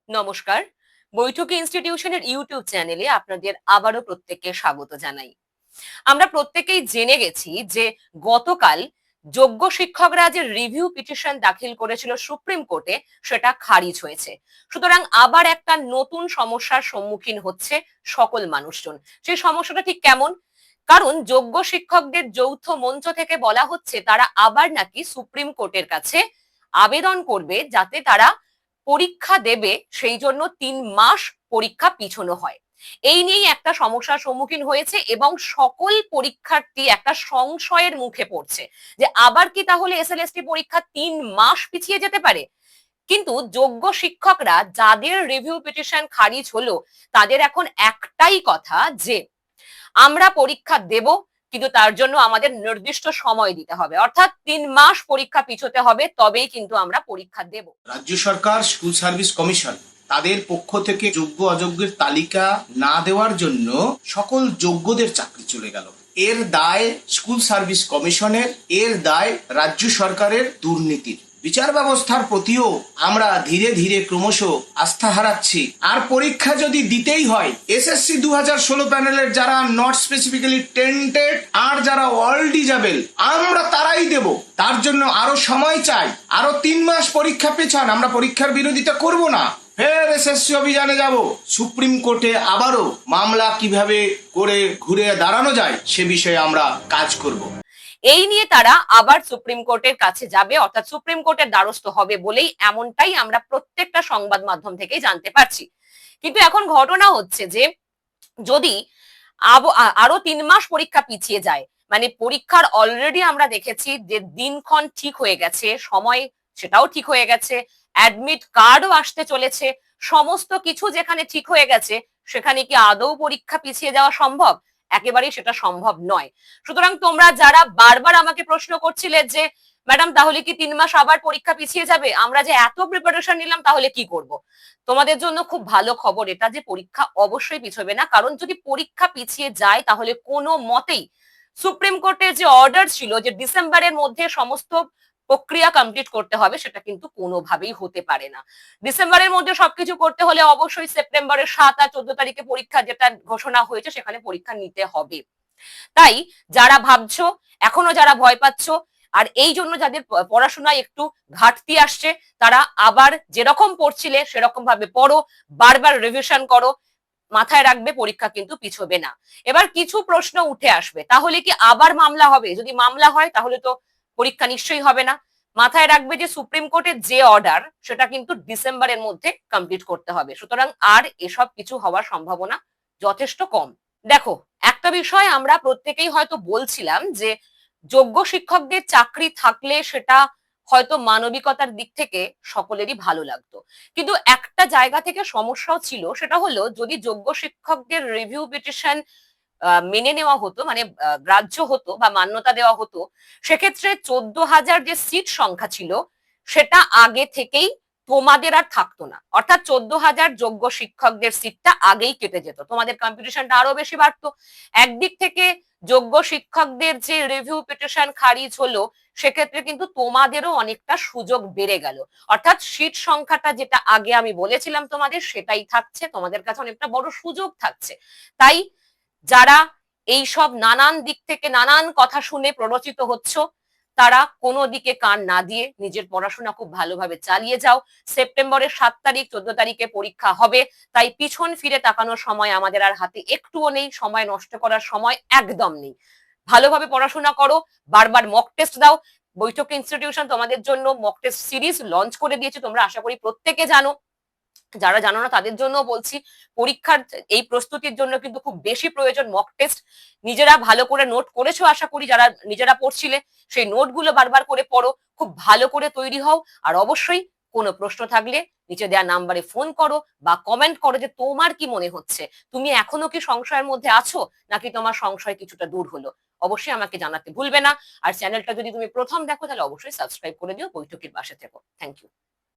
নমস্কার। বৈঠকি ইনস্টিটিউশনের ইউটিউব চ্যানেলে আপনাদের আবারও প্রত্যেককে স্বাগত জানাই। আমরা প্রত্যেকেই জেনে গেছি যে গতকাল যোগ্য শিক্ষকরা যে রিভিউ পিটিশন দাখিল করেছিল সুপ্রিম কোর্টে সেটা খারিজ হয়েছে। সুতরাং আবার একটা নতুন সমস্যার সম্মুখীন হচ্ছে সকল মানুষজন। সেই সমস্যাটা ঠিক কেমন? কারণ যোগ্য শিক্ষকদের যৌথ মঞ্চ থেকে বলা হচ্ছে তারা আবার নাকি সুপ্রিম কোর্টের কাছে আবেদন করবে যাতে তারা পরীক্ষা দেবে, সেই জন্য 3 মাস পরীক্ষা পিছনো হয়। এই নিয়েই একটা সমস্যার সম্মুখীন হয়েছে এবং সকল পরীক্ষার্থী একটা সংশয়ের মুখে পড়ছে যে আবার কি তাহলে এসএলএসটি পরীক্ষা 3 মাস পিছিয়ে যেতে পারে। কিন্তু যোগ্য শিক্ষকরা যাদের রিভিউ পিটিশন খারিজ হলো তাদের এখন একটাই কথা যে আমরা পরীক্ষা দেব, কিন্তু তার জন্য আমাদের নির্দিষ্ট সময় দিতে হবে, অর্থাৎ 3 মাস পরীক্ষা পিছোতে হবে, তবেই কিন্তু আমরা পরীক্ষা দেব। রাজ্য সরকার স্কুল সার্ভিস কমিশন তাদের পক্ষ থেকে যোগ্য অযোগ্যের তালিকা না দেওয়ার জন্য সকল যোগ্যদের চাকরি চলে গেল। এর দায় স্কুল সার্ভিস কমিশনের, এর দায় রাজ্য সরকারের দুর্নীতির। বিচার ব্যবস্থার প্রতিও আমরা ধীরে ধীরে ক্রমশ আস্থা হারাচ্ছি। আর পরীক্ষা যদি দিতেই হয়, এসএসসি 2016 প্যানেলের যারা নট স্পেসিফিক্যালি টেন্টেড আর যারা অলডিজাবেল আমরা তারাই দেব। তার জন্য আরো সময় চাই, আরো 3 মাস পরীক্ষা পেছান। আমরা পরীক্ষার বিরোধিতা করব না, ফের এসএসসি অভিযানে যাব। সুপ্রিম কোর্টে আবারও মামলা কিভাবে করে ঘুরে দাঁড়ানো যায় সে বিষয়ে আমরা কাজ করব। এই নিয়ে তারা আবার সুপ্রিম কোর্টের কাছে যাবে, অর্থাৎ সুপ্রিম কোর্টের দ্বারস্থ হবে বলেই এমনটাই আমরা প্রত্যেকটা সংবাদ মাধ্যম থেকে জানতে পারছি। কিন্তু এখন ঘটনা হচ্ছে যে যদি আরো 3 মাস পরীক্ষা পিছিয়ে যায়, মানে পরীক্ষার অলরেডি আমরা দেখেছি যে দিনক্ষণ ঠিক হয়ে গেছে, সময় সেটাও ঠিক হয়ে গেছে, অ্যাডমিট কার্ডও আসতে চলেছে, সমস্ত কিছু যেখানে ঠিক হয়ে গেছে সেখানে কি আদৌ পরীক্ষা পিছিয়ে যাওয়া সম্ভব? একেবারেই সেটা সম্ভব নয়। সুতরাং তোমরা যারা বারবার আমাকে প্রশ্ন করছিলে যে ম্যাডাম তাহলে কি 3 মাস আবার পরীক্ষা পিছিয়ে যাবে, আমরা যে এত প্রিপারেশন নিলাম তাহলে কি করব, তোমাদের জন্য খুব ভালো খবর এটা যে পরীক্ষা অবশ্যই পিছবে না। কারণ যদি পরীক্ষা পিছিয়ে যায় তাহলে কোনো মতেই সুপ্রিম কোর্টের যে অর্ডার ছিল যে ডিসেম্বরের মধ্যে সমস্ত প্রক্রিয়া কমপ্লিট করতে হবে, সেটা কিন্তু কোনোভাবেই হতে পারে না। ডিসেম্বরের মধ্যে সবকিছু করতে হলে অবশ্যই সেপ্টেম্বরের 7 আর 14 তারিখে পরীক্ষা যেটা ঘোষণা হয়েছে সেখানে পরীক্ষা নিতে হবে। তাই যারা ভাবছো, এখনো যারা ভয় পাচ্ছ, আর এই জন্য যাদের পড়াশোনায় একটু ঘাটতি আসছে, তারা আবার যেরকম পড়ছিলে সেরকম ভাবে পড়ো, বারবার রিভিশন করো, মাথায় রাখবে পরীক্ষা কিন্তু পিছবে না। এবার কিছু প্রশ্ন উঠে আসবে, তাহলে কি আবার মামলা হবে? যদি মামলা হয় তাহলে তো পরীক্ষা নিশ্চয়ই হবে না। মাথায় রাখবে যে সুপ্রিম কোর্টের যে অর্ডার সেটা কিন্তু ডিসেম্বরের মধ্যে কমপ্লিট করতে হবে, সুতরাং আর এসব কিছু হওয়ার সম্ভাবনা যথেষ্ট কম। দেখো, একটা বিষয় আমরা প্রত্যেকেই হয়তো বলছিলাম যে যোগ্য শিক্ষকদের চাকরি থাকলে সেটা হয়তো মানবিকতার দিক থেকে সকলেরই ভালো লাগতো, কিন্তু একটা জায়গা থেকে সমস্যাও ছিল, সেটা হলো যদি যোগ্য শিক্ষকদের রিভিউ পিটিশন মেনে নেওয়া হতো, মানে গ্রাহ্য হতো বা মান্যতা দেওয়া হতো, সেক্ষেত্রে 14,000 যে সিট সংখ্যা ছিল সেটা আগে থেকেই তোমাদের আর থাকতো না, অর্থাৎ 14,000 যোগ্য শিক্ষকদের সিটটা আগেই কেটে যেত, তোমাদের কম্পিটিশনটা আরো বেশি বাড়তো। একদিক থেকে যোগ্য শিক্ষকদের যে রিভিউ পিটিশন খারিজ হলো সেক্ষেত্রে কিন্তু তোমাদেরও অনেকটা সুযোগ বেড়ে গেল, অর্থাৎ সিট সংখ্যাটা যেটা আগে আমি বলেছিলাম তোমাদের সেটাই থাকছে, তোমাদের কাছে অনেকটা বড় সুযোগ থাকছে। তাই যারা এই সব নানান দিক থেকে নানান কথা শুনে প্ররোচিত হচ্ছ, তারা কোনো দিকে কান না দিয়ে নিজের পড়াশোনা খুব ভালোভাবে চালিয়ে যাও। সেপ্টেম্বরের 7 তারিখ 14 তারিখে পরীক্ষা হবে, তাই পিছন ফিরে তাকানোর সময় আমাদের আর হাতে একটুও নেই, সময় নষ্ট করার সময় একদম নেই। ভালোভাবে পড়াশোনা করো, বারবার মক টেস্ট দাও। বৈঠক ইনস্টিটিউশন তোমাদের জন্য মক টেস্ট সিরিজ লঞ্চ করে দিয়েছে, তোমরা আশা করি প্রত্যেকে জানো। যারা জানো না তাদের জন্য বলছি, পরীক্ষার এই প্রস্তুতির জন্য কিন্তু খুব বেশি প্রয়োজন মক টেস্ট। নিজেরা ভালো করে নোট করেছো আশা করি, যারা নিজেরা পড়ছিলে সেই নোটগুলো বারবার করে পড়ো, খুব ভালো করে তৈরি হও। আর অবশ্যই কোনো প্রশ্ন থাকলে নিচে দেওয়া নাম্বারে ফোন করো বা কমেন্ট করো যে তোমার কি মনে হচ্ছে, তুমি এখনো কি সংশয়ের মধ্যে আছো নাকি তোমার সংশয় কিছুটা দূর হলো, অবশ্যই আমাকে জানাতে ভুলবে না। আর চ্যানেলটা যদি তুমি প্রথম দেখো তাহলে অবশ্যই সাবস্ক্রাইব করে দিও, বৈঠকের পাশে থেকো। Thank you.